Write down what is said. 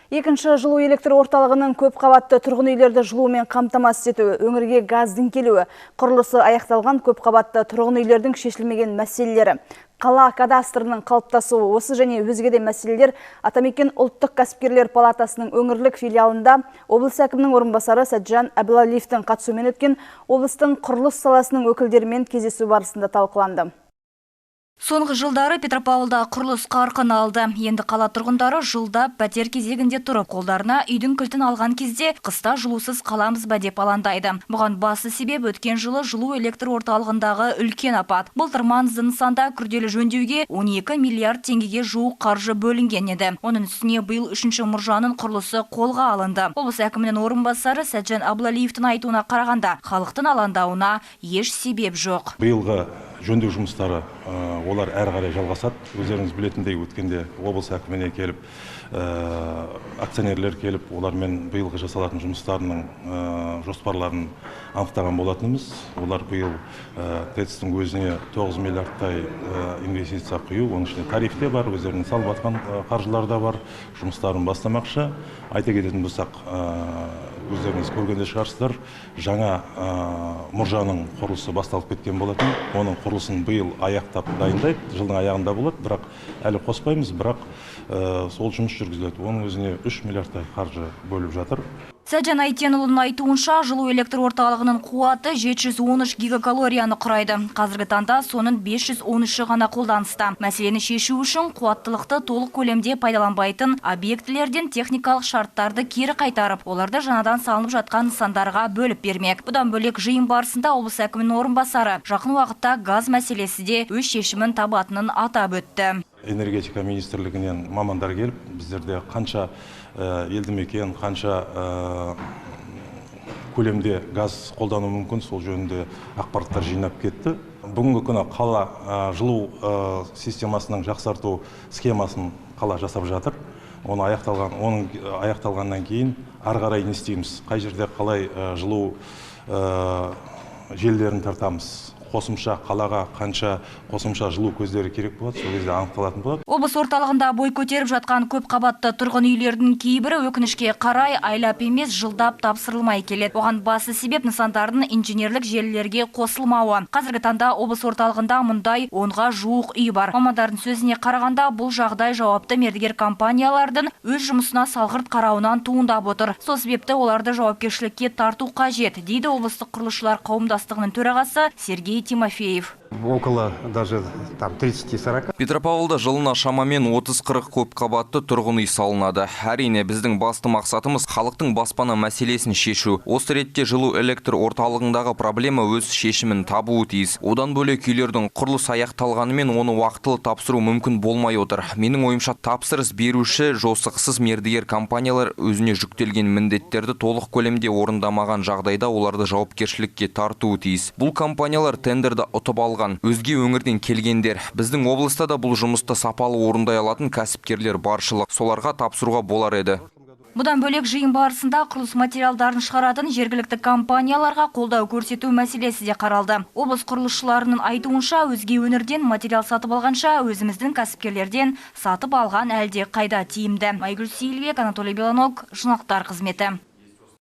Екінші жылу электр орталығының көп қабатты тұрғын үйлерді жылумен қамтамасыз етуі, өңірге газдың келуі, құрылысы аяқталған көп қабатты тұрғын үйлердің шешілмеген мәселелері, қала кадастрының қалыптасуы, осы және өзге де мәселелер Атамекен ұлттық кәсіпкерлер палатасының өңірлік филиалында облыс әкімінің орынбасары Сәтжан Әбділәлиевтің қатысуымен өткен облыстың құрылыс саласының өкілдерімен кездесу барысында талқыланды. Соңғы жылдары Петропавлда құрылыс қарқын алды. Енді қала тұрғындары жылда пәтер кезегінде тұрып, қолдарына үйдің кілтін алған кезде қыста жылусыз қаламыз ба деп алаңдайды. Бұған басы себеп өткен жылы жылу электр орталығындағы үлкен апат. Былтыр маңызды нысанда күрделі жөндеуге 12 миллиард теңгеге жуық қаржы бөлінген еді. Оның үстіне биыл 3-ші мұржаның құрылысы қолға алынды. Облыс әкімінің орынбасары Сәтжан Әбділәлиевтің айтуына қарағанда, халықтың алаңдауына еш себеп жоқ. Биылғы жөндеу жұмыстары олар әрі қарай жалғасады. Өздеріңіз білетіндей өткенде облыс әкіміне келіп, акционерлер келіп, олармен биылғы жасалатын жұмыстарының жоспарларын анықтаған болатынымыз. Олар биыл ТЭЦ-тің өзіне 9 миллиардтай инвестиция құю, оның ішінде тариф те бар, өздерінің салып жатқан қаржылар да бар, жұмыстарын бастамақшы. Айта кететін болсақ, өздеріңіз көргенде шығарсыздар, жаңа мұржаның құрылысы басталып кеткен болатын. Оның құрылысын биыл аяқтап дайындайды, жылдың аяғында болады, бірақ әлі қоспаймыз, бірақ сол жұмыс жүргізіледі. Оның өзіне 3 миллиардтай қаржы бөліп жатыр. Сәтжан Айтенұлының айтуынша, жылу электр орталығының қуаты 713 гигакалорияны құрайды. Қазіргі таңда соның 513-і ғана қолданыста. Мәселені шешу үшін қуаттылықты толық көлемде пайдаланбайтын объектілерден техникалық шарттарды кері қайтарып, оларды жаңадан салынып жатқан нысандарға бөліп бермек. Бұдан бөлек жиын барысында облыс әкімінің орынбасары жақын уақытта газ мәселесі де өз шешімін табатынын атап өтті. Энергетика министрлігінен мамандар келіп, біздерде қанша елді мекен, қанша көлемде газ қолдану мүмкін, сол жөнінде ақпараттар жинап кетті. Бүгінгі күні қала жылу системасының жақсарту схемасын қала жасап жатыр. Оның аяқталғаннан кейін ары қарай не істейміз, қай жерде қалай жылу желілерін тартамыз, қосымша қалаға қанша қосымша жылу көздері керек болады, сол кезде анықталатын болады. Облыс орталығында бой көтеріп жатқан көп қабатты тұрғын үйлердің кейбірі өкінішке қарай айлап емес жылдап тапсырылмай келеді. Оған басы себеп нысандардың инженерлік желілерге қосылмауы. Қазіргі таңда облыс орталығында мұндай 10-ға жуық үй бар. Мамандардың сөзіне қарағанда бұл жағдай жауапты мердігер компаниялардың өз жұмысына салғырт қарауынан туындап отыр. Сол себепті оларды жауапкершілікке тарту қажет, дейді облыстық құрылысшылар қауымдастығының төрағасы Сергей Тимофеев. Около даже 30-40. Петропавлда жылына шамамен 30-40 көп қабатты тұрғын үй салынады. Әрине, біздің басты мақсатымыз халықтың баспана мәселесін шешу. Осы ретте жылу электр орталығындағы проблема өз шешімін табуы тиіс. Одан бөлек үйлердің құрылыс аяқталғанымен оны уақытылы тапсыру мүмкін болмай отыр. Менің ойымша тапсырыс беруші жосықсыз мердігер компаниялар өзіне жүктелген міндеттерді толық көлемде орындамаған жағдайда оларды жауапкершілікке тартуы тиіс. Бұл компаниялар тендерді ұтып алған өзге өңірден келгендер. Біздің облыста да бұл жұмысты сапалы орындай алатын кәсіпкерлер баршылық. Соларға тапсыруға болар еді. Бұдан бөлек жиын барысында құрылыс материалдарын шығаратын жергілікті компанияларға қолдау көрсету мәселесі де қаралды. Облыс құрылысшыларының айтуынша, өзге өңірден материал сатып алғанша өзіміздің кәсіпкерлерден сатып алған әлде қайда тиімді. Айгүл Сейілбек, Анатолий Белоног, жаңалықтар қызметі.